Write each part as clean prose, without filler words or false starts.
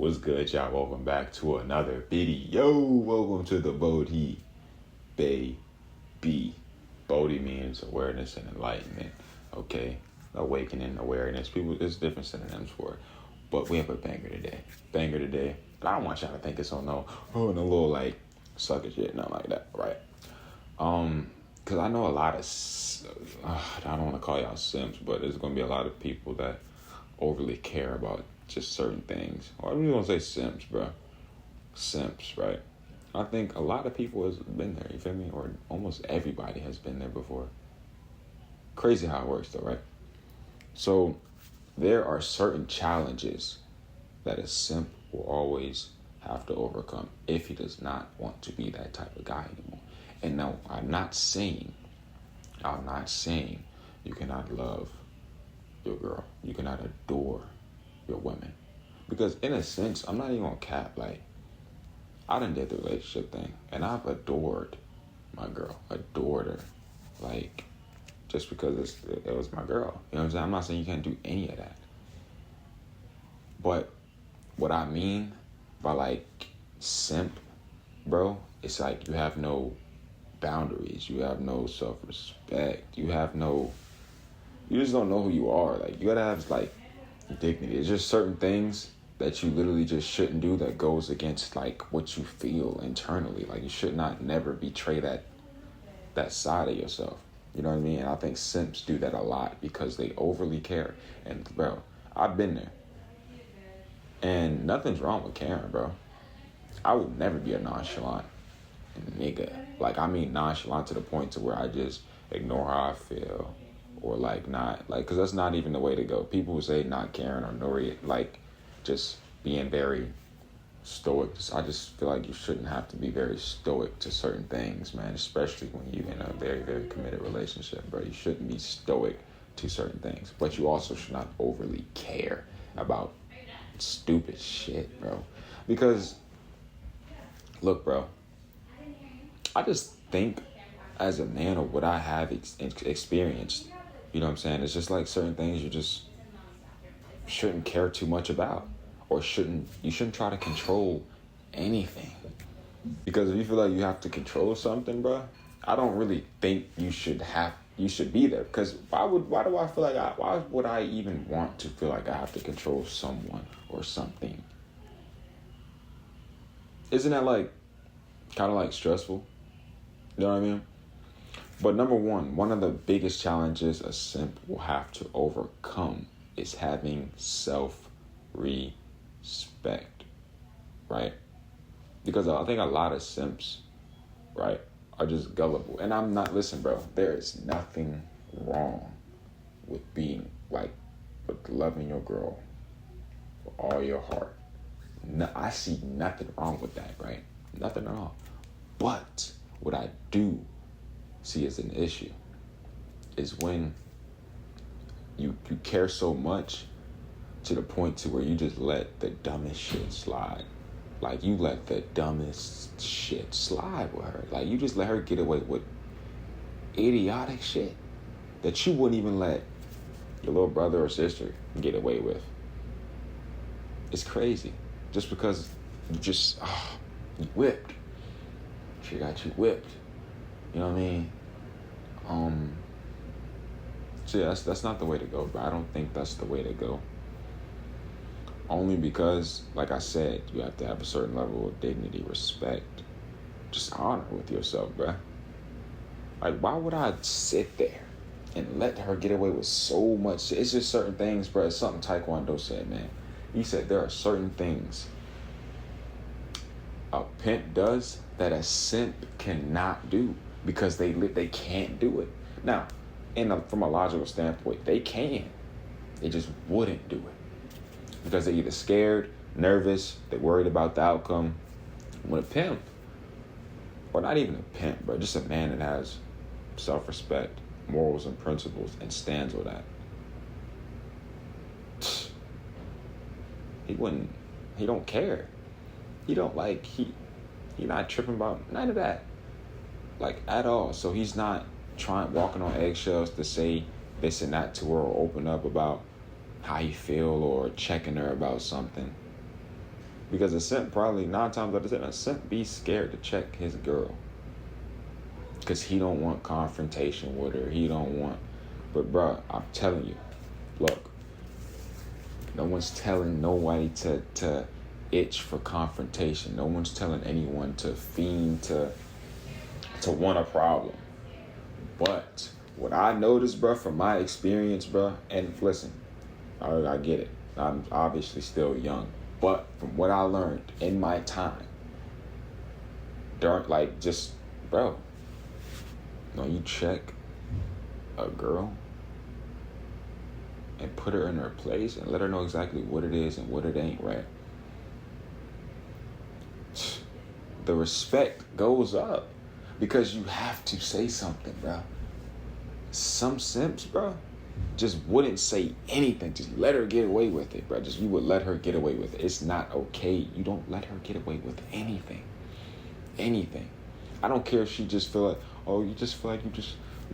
What's good, y'all? Welcome back to another video. Welcome to the Bodhi Baby. Bodhi means awareness and enlightenment. Okay, awakening, awareness. People, there's different synonyms for it. But we have a banger today. And I don't want y'all to think it's on no little like sucker shit, nothing like that, right? Because I know a lot of, I don't want to call y'all simps, but there's going to be a lot of people that overly care about just certain things. Or I'm just going to say simps, bro. Simps, right? I think a lot of people has been there, you feel me? Or almost everybody has been there before. Crazy how it works though, right? So there are certain challenges that a simp will always have to overcome if he does not want to be that type of guy anymore. And no, I'm not saying you cannot love your girl. You cannot adore your women. Because in a sense, I'm not even gonna cap, like, I done did the relationship thing and I've adored my girl, adored her. Like, just because it was my girl. You know what I'm saying? I'm not saying you can't do any of that. But what I mean by like simp, bro, it's like you have no boundaries, you have no self-respect, you just don't know who you are. Like, you gotta have like dignity. It's just certain things that you literally just shouldn't do that goes against like what you feel internally. Like, you should not never betray that side of yourself. You know what I mean? And I think simps do that a lot because they overly care. And bro, I've been there. And nothing's wrong with caring, bro. I would never be a nonchalant nigga. Like, I mean nonchalant to the point to where I just ignore how I feel. Or like not, like, because that's not even the way to go. People who say not caring or like just being very stoic. I just feel like you shouldn't have to be very stoic to certain things, man. Especially when you're in a very, very committed relationship, bro. You shouldn't be stoic to certain things. But you also should not overly care about stupid shit, bro. Because, look, bro, I just think as a man of what I have experienced, you know what I'm saying? It's just like certain things you just shouldn't care too much about, or you shouldn't try to control anything. Because if you feel like you have to control something, bro, I don't really think you should be there. Because why do I feel like why would I even want to feel like I have to control someone or something? Isn't that like kind of like stressful? You know what I mean? But number one of the biggest challenges a simp will have to overcome is having self-respect, right? Because I think a lot of simps, right, are just gullible. And listen, bro, there is nothing wrong with being, like, with loving your girl with all your heart. No, I see nothing wrong with that, right? Nothing at all. But what I do see as an issue is when you care so much to the point to where you just let the dumbest shit slide. Like, you let the dumbest shit slide with her. Like, you just let her get away with idiotic shit that you wouldn't even let your little brother or sister get away with. It's crazy. Just because you whipped. She got you whipped. You know what I mean? So yeah, that's not the way to go, bro. I don't think that's the way to go. Only because, like I said, you have to have a certain level of dignity, respect, just honor with yourself, bro. Like, why would I sit there and let her get away with so much? It's just certain things, bro. It's something Taekwondo said, man. He said there are certain things a pimp does that a simp cannot do because they can't do it. Now, from a logical standpoint, they can. They just wouldn't do it because they're either scared, nervous, they're worried about the outcome. When a pimp, or not even a pimp, but just a man that has self-respect, morals and principles, and stands with that, he don't care. He not tripping about none of that, like, at all. So he's not walking on eggshells to say this and that to her, or open up about how he feel, or checking her about something. Because a simp probably 9 times out of 10, a simp be scared to check his girl. Because he don't want confrontation with her. He don't want... But, bro, I'm telling you, look, no one's telling nobody to itch for confrontation. No one's telling anyone to fiend to want a problem. But what I noticed, bro, from my experience, bro, and listen, I get it. I'm obviously still young. But from what I learned in my time, bro, you check a girl and put her in her place and let her know exactly what it is and what it ain't, right? The respect goes up because you have to say something, bro. Some simps, bro, just wouldn't say anything. Just let her get away with it, bro. You would let her get away with it. It's not okay. You don't let her get away with anything. Anything. I don't care if she just feel like, you just feel like you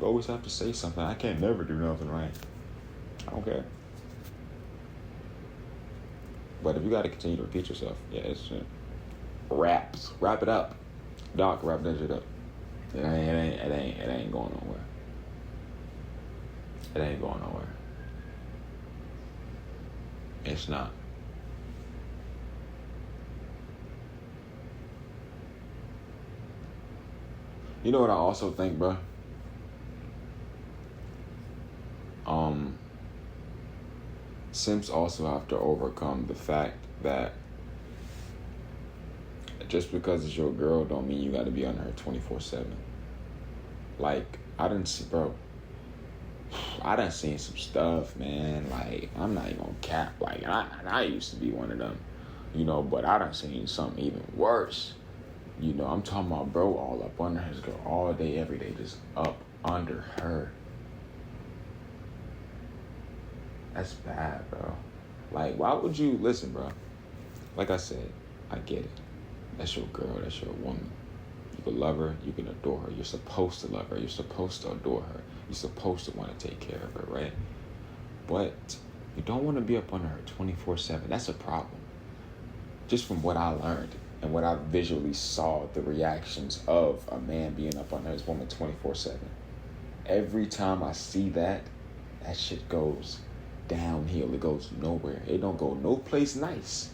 always have to say something. I can't never do nothing right. I don't care. But if you got to continue to repeat yourself, it's wrap it up. Doc, wrap that shit up. It ain't going nowhere. It ain't going nowhere. It's not. You know what I also think, bro? Simps also have to overcome the fact that just because it's your girl don't mean you got to be on her 24/7. Like, I done seen some stuff, man. Like, I'm not even gonna cap. Like, I used to be one of them, but I done seen something even worse. I'm talking about bro all up under his girl all day, every day, just up under her. That's bad, bro. Like, why would you listen, bro? Like I said, I get it. That's your girl. That's your woman. You can love her. You can adore her. You're supposed to love her. You're supposed to adore her. You're supposed to want to take care of her, right? But you don't want to be up on her 24/7. That's a problem. Just from what I learned and what I visually saw, the reactions of a man being up on his woman 24/7. Every time I see that shit goes downhill. It goes nowhere. It don't go no place nice.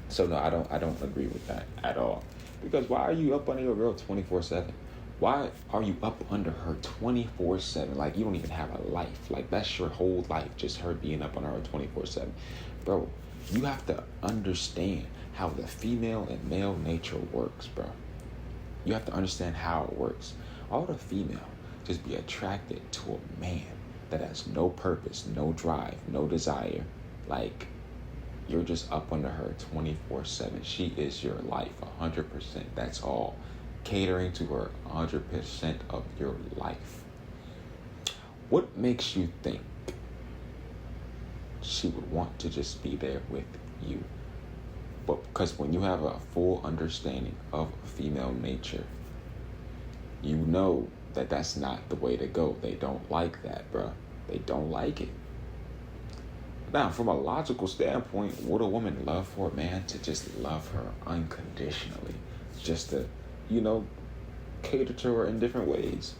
So no, I don't agree with that at all. Because why are you up under your girl 24/7? Why are you up under her 24/7? Like, you don't even have a life. Like, that's your whole life, just her being up under her 24/7. Bro, you have to understand how the female and male nature works, bro. You have to understand how it works. All the female just be attracted to a man that has no purpose, no drive, no desire. Like, you're just up under her 24/7. She is your life, 100%. That's all. Catering to her 100% of your life. What makes you think she would want to just be there with you? But because when you have a full understanding of female nature, you know that that's not the way to go. They don't like that, bro. They don't like it. Now, from a logical standpoint, would a woman love for a man to just love her unconditionally? Just to, cater to her in different ways?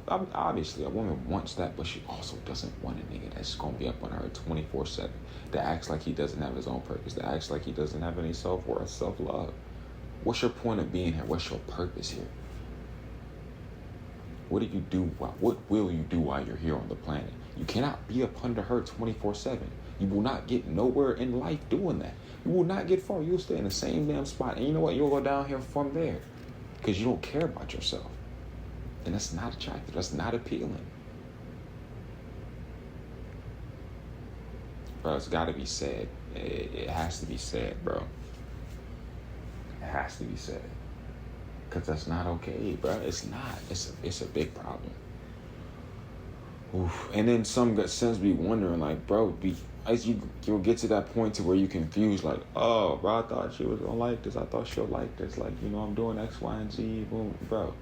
Obviously, a woman wants that, but she also doesn't want a nigga that's going to be up on her 24/7, that acts like he doesn't have his own purpose, that acts like he doesn't have any self-worth, self-love. What's your point of being here? What's your purpose here? What do you do? What will you do while you're here on the planet? You cannot be up under her 24/7. You will not get nowhere in life doing that. You will not get far. You'll stay in the same damn spot. And you know what? You'll go down here from there because you don't care about yourself. And that's not attractive. That's not appealing. Bro, it's got to be said. It has to be said, bro. It has to be said. Because that's not okay, bro. It's not. It's a big problem. Oof. And then some sins be wondering, like, bro, as you'll get to that point to where you confused, like, oh, bro, I thought she was gonna like this. I thought she'll like this. Like, I'm doing X, Y, and Z. Boom, bro.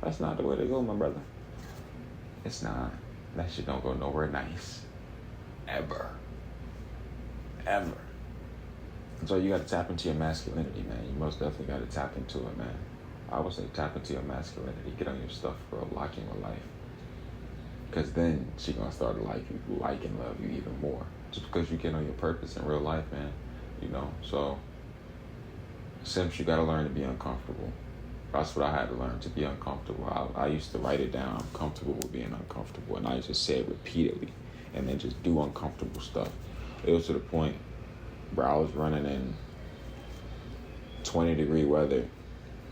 That's not the way to go, my brother. It's not. That shit don't go nowhere nice. Ever. So you got to tap into your masculinity, man. You most definitely got to tap into it, man. I would say tap into your masculinity. Get on your stuff, bro. Lock in with life. Because then she going to start to like and love you even more. Just because you get on your purpose in real life, man. You know, so Simps, you got to learn to be uncomfortable. That's what I had to learn, to be uncomfortable. I used to write it down. I'm comfortable with being uncomfortable. And I used to say it repeatedly and then just do uncomfortable stuff. It was to the point where I was running in 20-degree weather,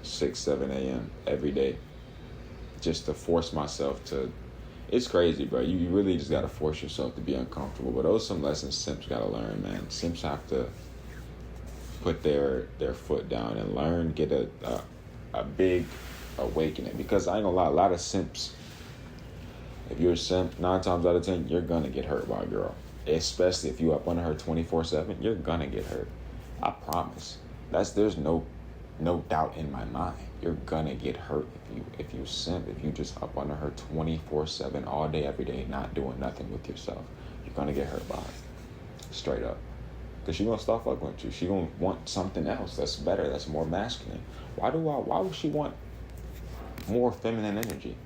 6, 7 a.m. every day, just to force myself to. It's crazy, bro. You really just got to force yourself to be uncomfortable. But those are some lessons Simps got to learn, man. Simps have to put their foot down and learn, get a big awakening. Because I ain't gonna lie, a lot of Simps, if you're a simp, 9 times out of 10, you're gonna get hurt by a girl. Especially if you up under her 24/7, you're gonna get hurt. I promise. There's no doubt in my mind. You're gonna get hurt if you simp, if you just up under her 24/7 all day, every day, not doing nothing with yourself. You're gonna get hurt by her. Straight up. Because she's gonna start fucking with you. She gonna want something else that's better, that's more masculine. Why would she want more feminine energy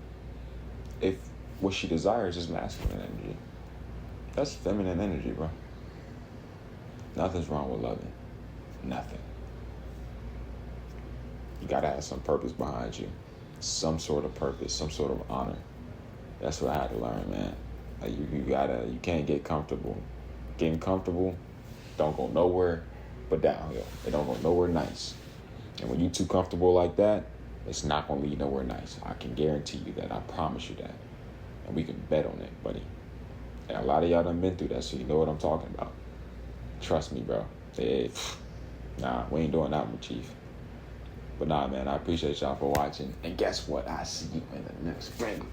if what she desires is masculine energy? That's feminine energy, bro. Nothing's wrong with loving. Nothing. You gotta have some purpose behind you. Some sort of purpose, some sort of honor. That's what I had to learn, man. Like you can't get comfortable. Getting comfortable don't go nowhere but downhill. It don't go nowhere nice. And when you too comfortable like that, it's not gonna lead nowhere nice. I can guarantee you that. I promise you that. And we can bet on it, buddy. And a lot of y'all done been through that, so you know what I'm talking about. Trust me, bro. Nah, we ain't doing that one, Chief. But nah, man, I appreciate y'all for watching. And guess what? I see you in the next video.